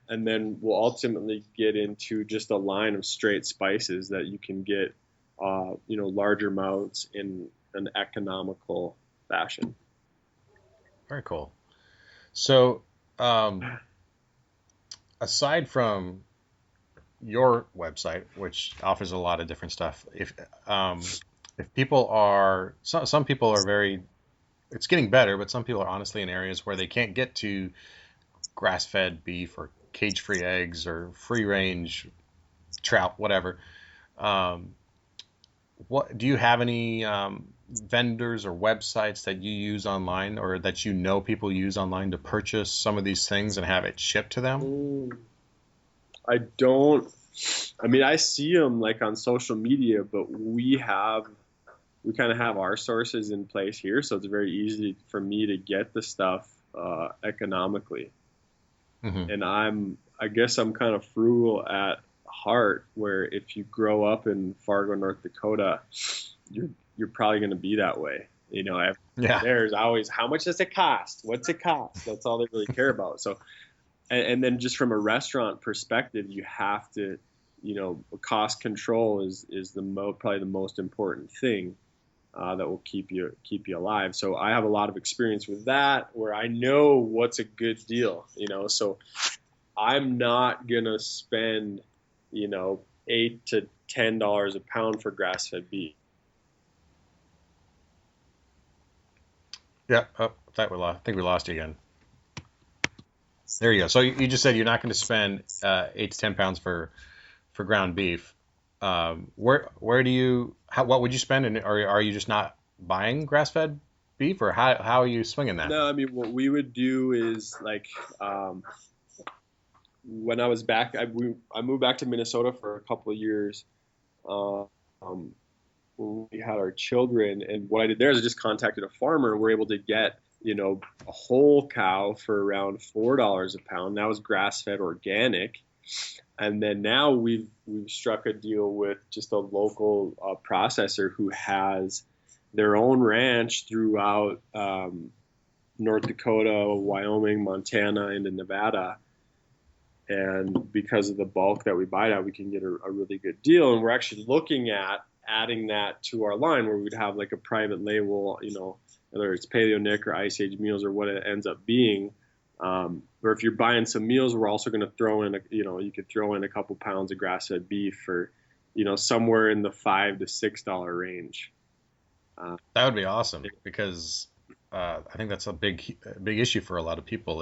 and then we'll ultimately get into just a line of straight spices that you can get, larger amounts in an economical fashion. Very cool. So, aside from your website, which offers a lot of different stuff, if people are, some people are very, it's getting better, but some people are honestly in areas where they can't get to grass-fed beef or cage-free eggs or free-range trout, whatever. What do you have any vendors or websites that you use online or that people use online to purchase some of these things and have it shipped to them? I don't. I mean, I see them like on social media, but we kind of have our sources in place here, so it's very easy for me to get the stuff economically. Mm-hmm. And I guess I'm kind of frugal at heart, where if you grow up in Fargo, North Dakota, you're probably going to be that way. There's always, how much does it cost? What's it cost? That's all they really care about. So, and then just from a restaurant perspective, you have to, cost control is probably the most important thing that will keep you alive. So I have a lot of experience with that, where I know what's a good deal. So I'm not gonna spend, $8 to $10 a pound for grass-fed beef. Yeah. Oh, I think we lost you again. There you go. So you just said you're not going to spend 8 to 10 pounds for ground beef. What would you spend, or are you just not buying grass-fed beef, or how are you swinging that? No, I mean, what we would do is like, when I was back, I moved back to Minnesota for a couple of years. When we had our children, and what I did there is I just contacted a farmer. We're able to get, a whole cow for around $4 a pound. That was grass-fed organic. And then now we've struck a deal with just a local processor who has their own ranch throughout North Dakota, Wyoming, Montana, and in Nevada. And because of the bulk that we buy at, we can get a really good deal. And we're actually looking at adding that to our line, where we'd have like a private label, whether it's PaleoNick or Ice Age meals or what it ends up being. Or if you're buying some meals, we're also going to throw in, you could throw in a couple pounds of grass-fed beef for, somewhere in the $5 to $6 range. That would be awesome, because I think that's a big issue for a lot of people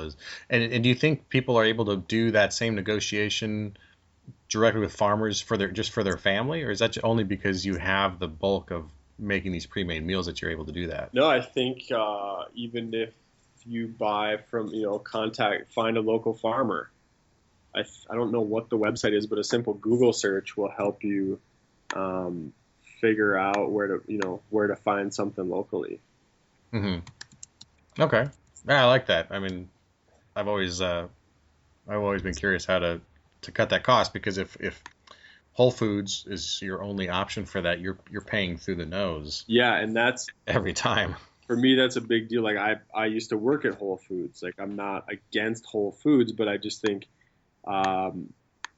and do you think people are able to do that same negotiation directly with farmers for their family, or is that only because you have the bulk of making these pre-made meals that you're able to do that? No, I think even if you buy from, find a local farmer. I don't know what the website is, but a simple Google search will help you figure out where to find something locally. Mm-hmm. Okay. Yeah, I like that. I mean, I've always been curious how to cut that cost, because if Whole Foods is your only option for that, you're paying through the nose. Yeah, and that's every time. For me, that's a big deal. Like I used to work at Whole Foods. Like, I'm not against Whole Foods, but I just think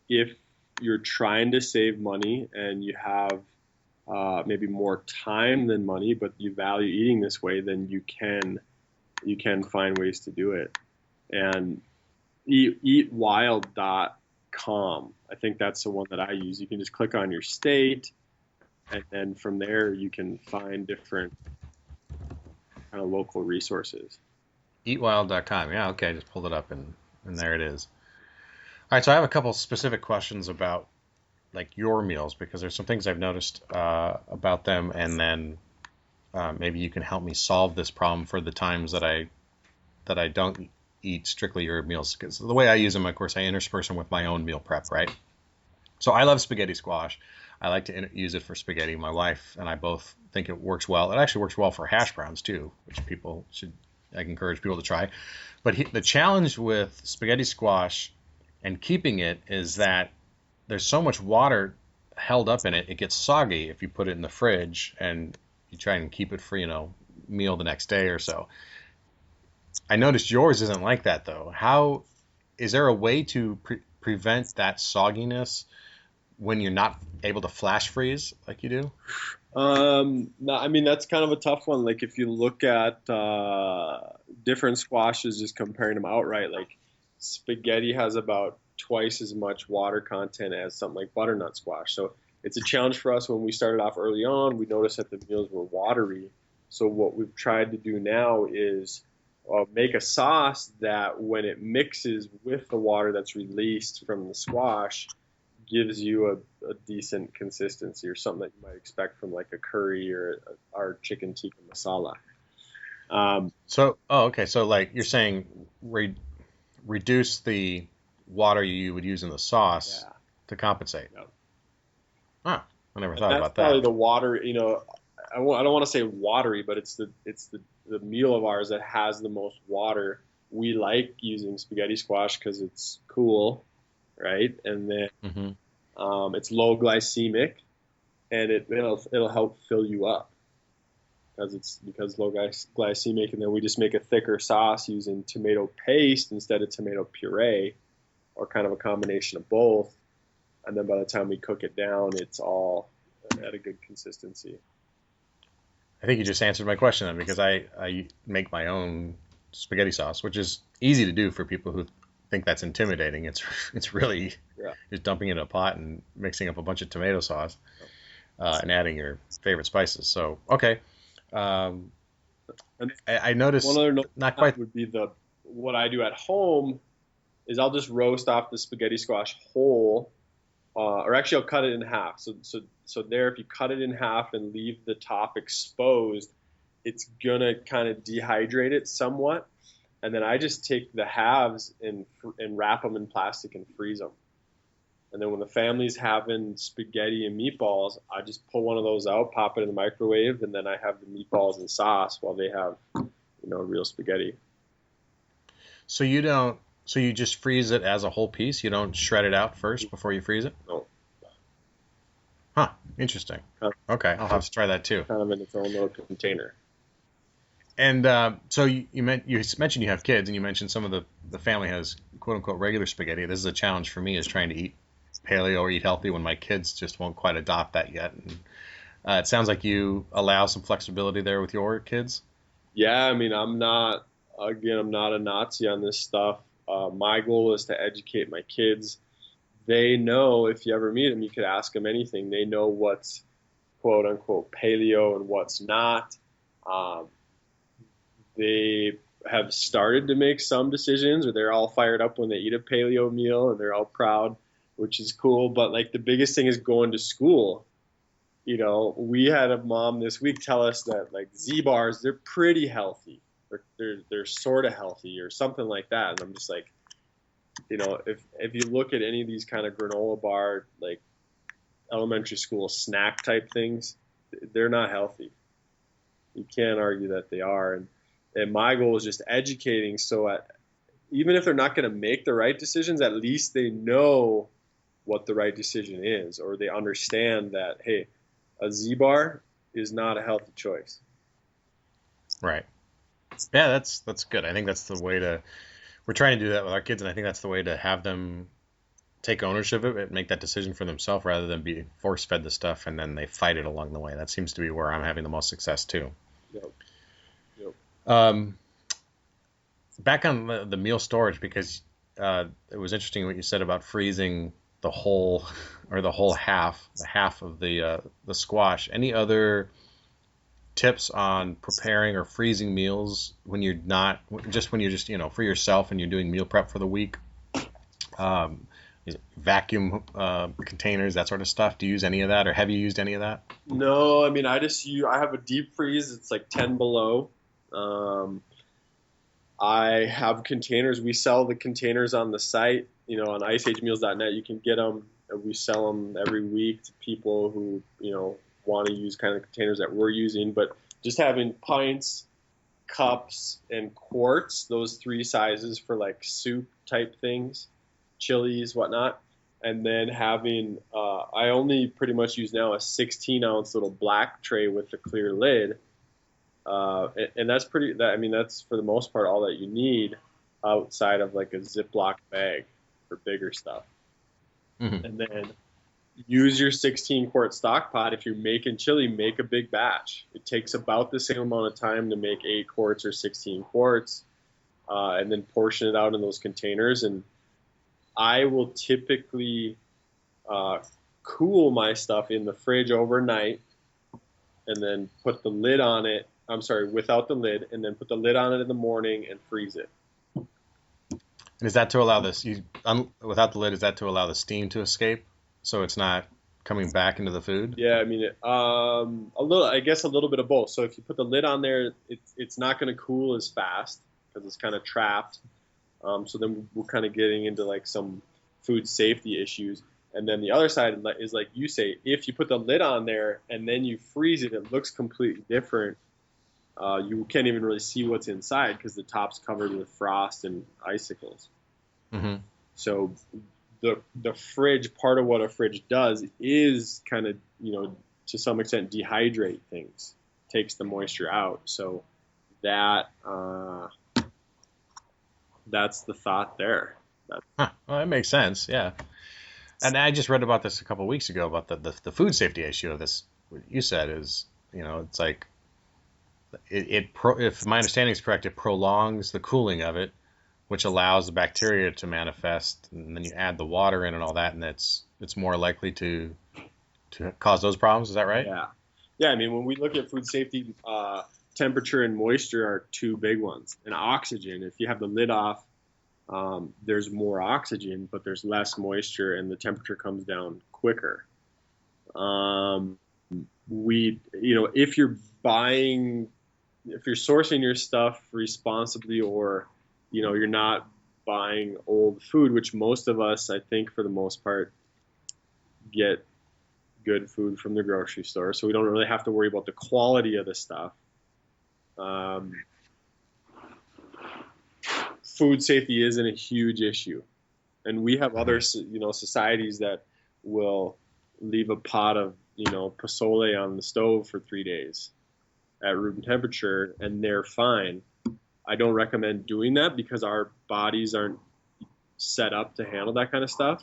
if you're trying to save money and you have maybe more time than money, but you value eating this way, then you can find ways to do it. And eatwild.com, I think that's the one that I use. You can just click on your state, and then from there you can find different kind of local resources. Eatwild.com. Yeah, okay, I just pulled it up and there it is. All right, so I have a couple specific questions about like your meals, because there's some things I've noticed about them, and then maybe you can help me solve this problem for the times that I don't eat strictly your meals. Because the way I use them, of course, I intersperse them with my own meal prep, right? So I love spaghetti squash. I like to use it for spaghetti. My wife and I both think it works well. It actually works well for hash browns too, which I encourage people to try. But the challenge with spaghetti squash and keeping it is that there's so much water held up in it, it gets soggy if you put it in the fridge and you try and keep it for, meal the next day or so. I noticed yours isn't like that though. How is there a way to prevent that sogginess when you're not able to flash freeze like you do? No, I mean, that's kind of a tough one. Like if you look at different squashes, just comparing them outright, like spaghetti has about twice as much water content as something like butternut squash. So it's a challenge for us. When we started off early on, we noticed that the meals were watery. So what we've tried to do now is make a sauce that when it mixes with the water that's released from the squash, gives you a decent consistency, or something that you might expect from like a curry or our chicken tikka masala. Okay. So like you're saying, reduce the water you would use in the sauce to compensate. Yep. Huh. I never And thought that's about that. probably the water. I don't want to say watery, but it's the meal of ours that has the most water. We like using spaghetti squash because it's cool, right? And then it's low glycemic, and it'll help fill you up because low glycemic. And then we just make a thicker sauce using tomato paste instead of tomato puree, or kind of a combination of both. And then by the time we cook it down, it's all at a good consistency. I think you just answered my question then, because I make my own spaghetti sauce, which is easy to do for people who think that's intimidating. It's really just dumping it in a pot and mixing up a bunch of tomato sauce and adding your favorite spices. So, okay. I noticed one other note not quite would be what I do at home is I'll just roast off the spaghetti squash whole, or actually I'll cut it in half. So there, if you cut it in half and leave the top exposed, it's gonna kind of dehydrate it somewhat. And then I just take the halves and wrap them in plastic and freeze them. And then when the family's having spaghetti and meatballs, I just pull one of those out, pop it in the microwave, and then I have the meatballs and sauce while they have, real spaghetti. So you just freeze it as a whole piece? You don't shred it out first before you freeze it? No. Huh. Interesting. Okay, I'll have to try that too. Kind of in its own little container. And so you mentioned you have kids, and you mentioned some of the family has quote unquote regular spaghetti. This is a challenge for me, is trying to eat paleo or eat healthy when my kids just won't quite adopt that yet. And, it sounds like you allow some flexibility there with your kids. Yeah, I mean, I'm not a Nazi on this stuff. My goal is to educate my kids. They know, if you ever meet them, you could ask them anything. They know what's quote unquote paleo and what's not. They have started to make some decisions, or they're all fired up when they eat a paleo meal and they're all proud, which is cool. But like the biggest thing is going to school. We had a mom this week tell us that like Z-bars, they're pretty healthy, or they're sort of healthy or something like that. And I'm just like, if you look at any of these kind of granola bar, like elementary school snack type things, they're not healthy. You can't argue that they are. And my goal is just educating, so even if they're not going to make the right decisions, at least they know what the right decision is, or they understand that, hey, a Z-bar is not a healthy choice. Right. Yeah, that's good. I think that's the way we're trying to do that with our kids, and I think that's the way to have them take ownership of it and make that decision for themselves, rather than be force-fed the stuff and then they fight it along the way. That seems to be where I'm having the most success too. Yep. Back on the meal storage, because it was interesting what you said about freezing the whole half of the squash. Any other tips on preparing or freezing meals when you're just for yourself and you're doing meal prep for the week? Vacuum containers, that sort of stuff. Do you use any of that, or have you used any of that? No, I mean, I have a deep freeze. It's like 10 below. I have containers. We sell the containers on the site, on iceagemeals.net. You can get them. We sell them every week to people who, want to use kind of containers that we're using. But just having pints, cups, and quarts, those three sizes for like soup type things, chilies, whatnot. And then having, I only pretty much use now a 16-ounce little black tray with the clear lid. And that's that's for the most part all that you need. outside of like a Ziploc bag for bigger stuff. Mm-hmm. And then use your 16 quart stock pot. If you're making chili, make a big batch. It takes about the same amount of time to make 8 quarts or 16 quarts, and then portion it out in those containers. And I will typically cool my stuff in the fridge overnight and then put the lid on it. I'm sorry, without the lid, and then put the lid on it in the morning and freeze it. And is that to allow this, without the lid, is that to allow the steam to escape so it's not coming back into the food? Yeah, I mean, I guess a little bit of both. So if you put the lid on there, it's not going to cool as fast because it's kind of trapped. So then we're kind of getting into like some food safety issues. And then the other side is like you say, if you put the lid on there and then you freeze it, it looks completely different. You can't even really see what's inside because the top's covered with frost and icicles. Mm-hmm. So the fridge, part of what a fridge does is kind of, to some extent dehydrate things, takes the moisture out. So that's the thought there. Well, that makes sense. Yeah. And I just read about this a couple of weeks ago about the food safety issue of this. What you said is, it's like if my understanding is correct, it prolongs the cooling of it, which allows the bacteria to manifest, and then you add the water in and all that, and it's more likely to cause those problems. Is that right? Yeah. I mean, when we look at food safety, temperature and moisture are two big ones, and oxygen. If you have the lid off, there's more oxygen, but there's less moisture, and the temperature comes down quicker. If you're sourcing your stuff responsibly, or you're not buying old food, which most of us, I think, for the most part, get good food from the grocery store, so we don't really have to worry about the quality of the stuff. Food safety isn't a huge issue, and we have other societies that will leave a pot of pozole on the stove for 3 days at room temperature, and they're fine. I don't recommend doing that because our bodies aren't set up to handle that kind of stuff.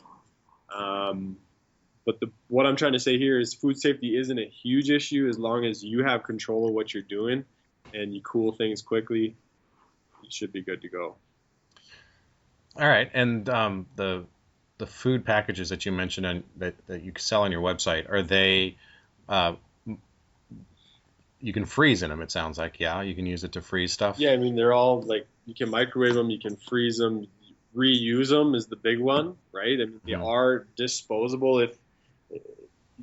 But what I'm trying to say here is food safety isn't a huge issue as long as you have control of what you're doing and you cool things quickly. You should be good to go. All right, and the food packages that you mentioned that you sell on your website, are they? You can freeze in them. It sounds like, yeah, you can use it to freeze stuff. Yeah, I mean they're all like you can microwave them, you can freeze them, reuse them is the big one, right? I mean they are disposable if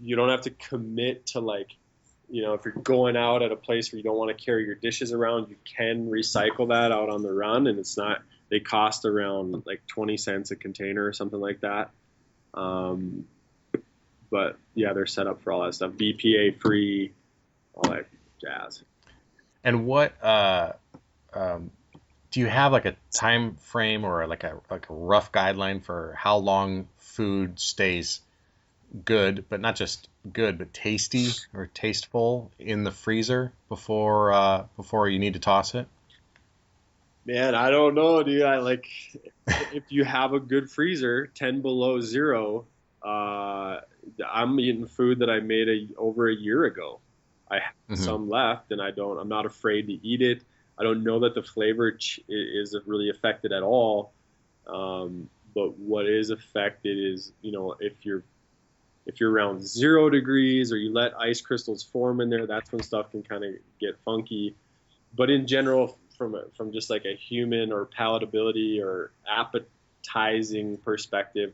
you don't have to commit to if you're going out at a place where you don't want to carry your dishes around, you can recycle that out on the run, and it's not. They cost around like 20 cents a container or something like that. But yeah, they're set up for all that stuff. BPA free, all that jazz. And what do you have like a time frame or like a rough guideline for how long food stays good, but not just good, but tasty or tasteful in the freezer before you need to toss it? Man, I don't know, dude. If you have a good freezer, 10 below zero, I'm eating food that I made over a year ago. I have some left, and I'm not afraid to eat it. I don't know that the flavor is really affected at all. But what is affected is, if you're around 0 degrees or you let ice crystals form in there, that's when stuff can kind of get funky. But in general, from just like a human or palatability or appetizing perspective,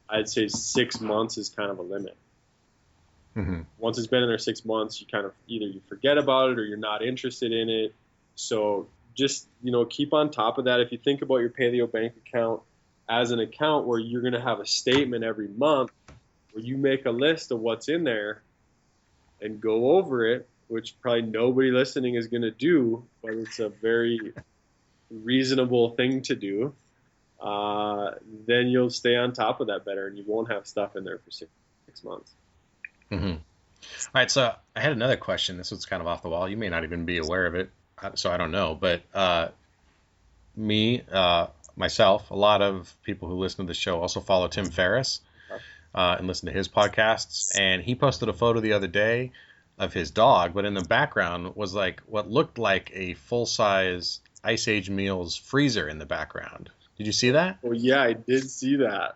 I'd say 6 months is kind of a limit. Mm-hmm. Once it's been in there 6 months, you kind of either you forget about it or you're not interested in it. So just, keep on top of that. If you think about your Paleo bank account as an account where you're going to have a statement every month where you make a list of what's in there and go over it, which probably nobody listening is going to do, but it's a very reasonable thing to do, then you'll stay on top of that better and you won't have stuff in there for six months. Mm-hmm. All right, so I had another question. This was kind of off the wall. You may not even be aware of it, so I don't know. But me, myself, a lot of people who listen to the show also follow Tim Ferriss and listen to his podcasts. And he posted a photo the other day of his dog, but in the background was like what looked like a full-size Ice Age Meals freezer in the background. Did you see that? Well, yeah, I did see that.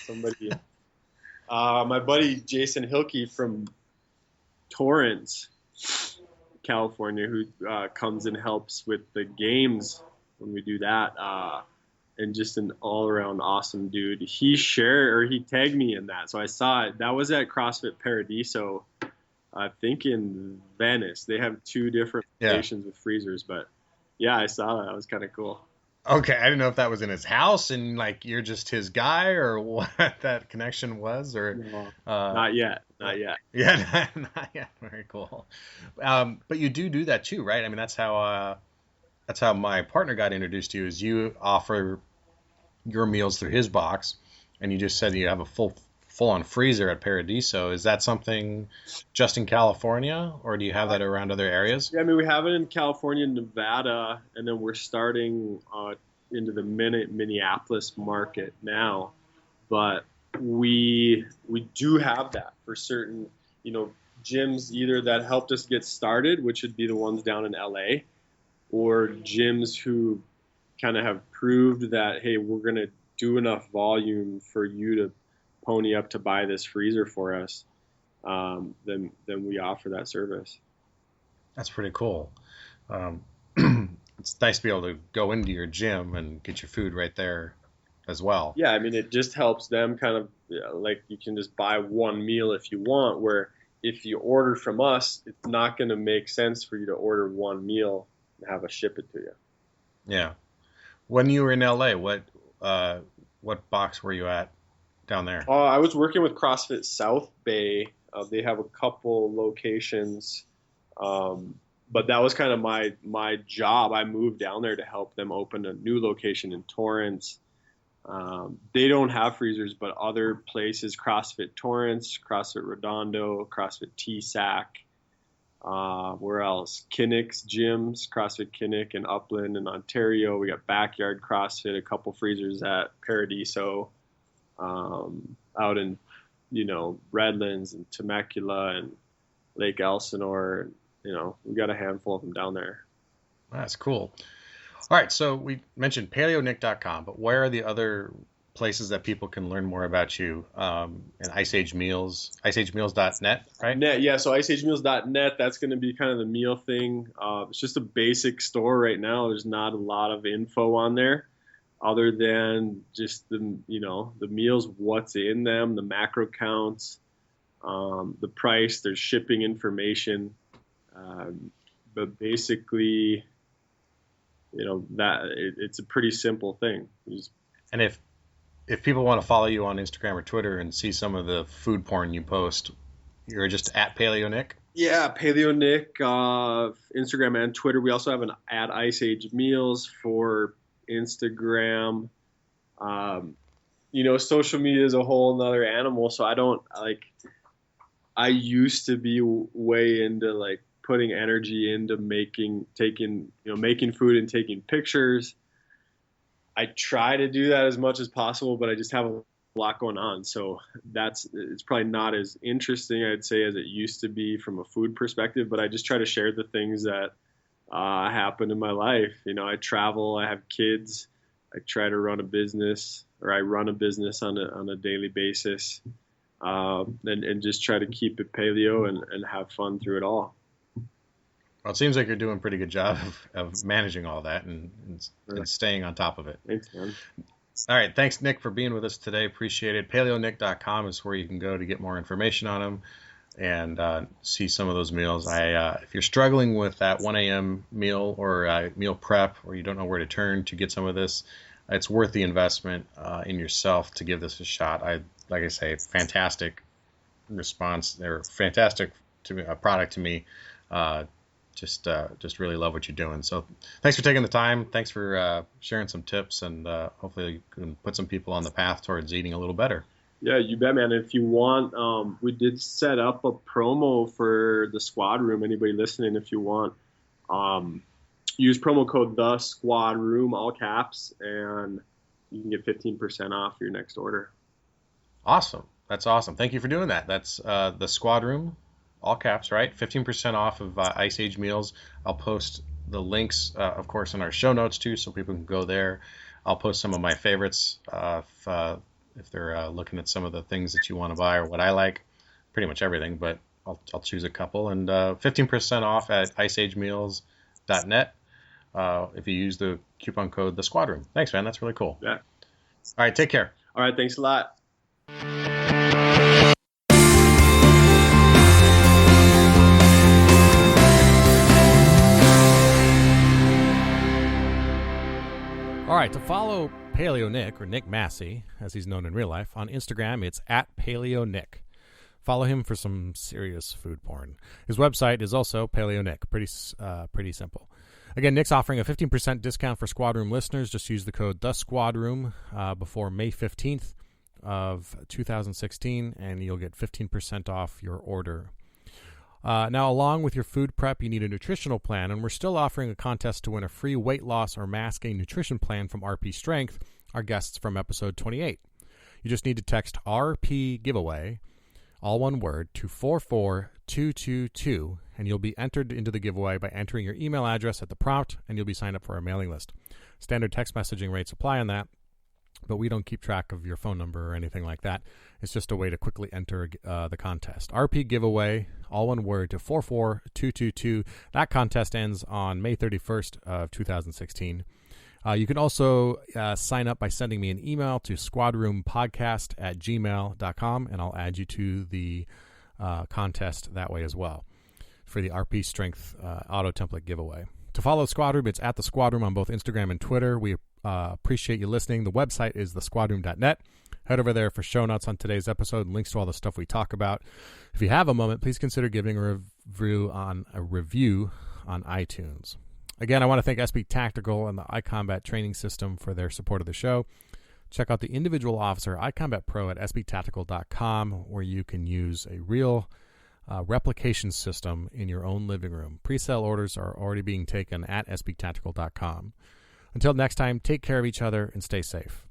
Somebody, my buddy Jason Hilke from Torrance, California, who comes and helps with the games when we do that, and just an all-around awesome dude. He tagged me in that, so I saw it. That was at CrossFit Paradiso, I think in Venice. They have two different locations with freezers, but yeah, I saw that. That was kind of cool. Okay, I didn't know if that was in his house and like you're just his guy or what that connection was, or No, not yet. Yeah, not yet. Very cool. But you do that too, right? I mean, that's how my partner got introduced to you. Is you offer your meals through his box, and you just said you have a full on freezer at Paradiso. Is that something just in California, or do you have that around other areas? Yeah, I mean, we have it in California and Nevada, and then we're starting into the Minneapolis market now. But we do have that for certain, gyms either that helped us get started, which would be the ones down in LA, or gyms who kind of have proved that, hey, we're going to do enough volume for you to pony up to buy this freezer for us. Then we offer that service. That's pretty cool. It's nice to be able to go into your gym and get your food right there as well. Yeah, I mean, it just helps them kind of like you can just buy one meal if you want, where if you order from us, it's not going to make sense for you to order one meal and have us ship it to you. Yeah. When you were in LA, what box were you at down there? I was working with CrossFit South Bay. They have a couple locations, but that was kind of my job. I moved down there to help them open a new location in Torrance. They don't have freezers, but other places, CrossFit Torrance, CrossFit Redondo, CrossFit TSAC, where else? Kinnick's gyms, CrossFit Kinnick in Upland and Ontario. We got Backyard CrossFit, a couple freezers at Paradiso, out in, Redlands and Temecula and Lake Elsinore. We got a handful of them down there. That's cool. All right, so we mentioned PaleoNick.com, but where are the other places that people can learn more about you? And Ice Age Meals, iceagemeals.net, right? Yeah, so iceagemeals.net, that's going to be kind of the meal thing. It's just a basic store right now. There's not a lot of info on there other than just the meals, what's in them, the macro counts, the price, there's shipping information. But basically, it's a pretty simple thing. And if people want to follow you on Instagram or Twitter and see some of the food porn you post, you're just at PaleoNick? Yeah, PaleoNick, Instagram and Twitter. We also have an at Ice Age Meals for Instagram. Social media is a whole nother animal, so I used to be way into putting energy into making food and taking pictures. I try to do that as much as possible, but I just have a lot going on. So it's probably not as interesting, I'd say, as it used to be from a food perspective, but I just try to share the things that happen in my life. I travel, I have kids, I try to run a business, or I run a business on a daily basis, and just try to keep it paleo and have fun through it all. Well, it seems like you're doing a pretty good job of managing all that and staying on top of it. Thanks, man. All right. Thanks, Nick, for being with us today. Appreciate it. PaleoNick.com is where you can go to get more information on them and see some of those meals. If you're struggling with that 1 a.m. meal or meal prep, or you don't know where to turn to get some of this, it's worth the investment in yourself to give this a shot. Like I say, fantastic response. They're fantastic product to me. Just really love what you're doing. So thanks for taking the time. Thanks for sharing some tips, and hopefully you can put some people on the path towards eating a little better. Yeah, you bet, man. If you want, we did set up a promo for the squad room. Anybody listening, if you want use promo code the squad room, all caps, and you can get 15% off your next order. Awesome. That's awesome. Thank you for doing that. That's the squad room, all caps, right? 15% off of Ice Age meals. I'll post the links, of course, in our show notes too, so people can go there. I'll post some of my favorites if they're looking at some of the things that you want to buy or what I like. Pretty much everything, but I'll choose a couple. And 15% off at iceagemeals.net if you use the coupon code the squad room. Thanks, man. That's really cool. Yeah. All right, take care. All right, thanks a lot. All right, to follow PaleoNick, or Nick Massie, as he's known in real life, on Instagram, it's at PaleoNick. Follow him for some serious food porn. His website is also PaleoNick. Pretty simple. Again, Nick's offering a 15% discount for Squad Room listeners. Just use the code THESQUADROOM before May 15th of 2016, and you'll get 15% off your order. Now, along with your food prep, you need a nutritional plan, and we're still offering a contest to win a free weight loss or mass gain nutrition plan from RP Strength, our guests from episode 28. You just need to text RP giveaway, all one word, to 44222, and you'll be entered into the giveaway by entering your email address at the prompt, and you'll be signed up for our mailing list. Standard text messaging rates apply on that, but we don't keep track of your phone number or anything like that. It's just a way to quickly enter the contest. RP giveaway, all one word, to 44222. That contest ends on May 31st of 2016. You can also sign up by sending me an email to squadroompodcast@gmail.com, and I'll add you to the contest that way as well for the RP Strength auto template giveaway. To follow Squad Room, it's at the Squad Room on both Instagram and Twitter. We appreciate you listening. The website is thesquadroom.net. Head over there for show notes on today's episode and links to all the stuff we talk about. If you have a moment, please consider giving a review on iTunes. Again, I want to thank SB Tactical and the iCombat training system for their support of the show. Check out the individual officer iCombat Pro at sbtactical.com, where you can use a real replication system in your own living room. Pre-sale orders are already being taken at sbtactical.com. Until next time, take care of each other and stay safe.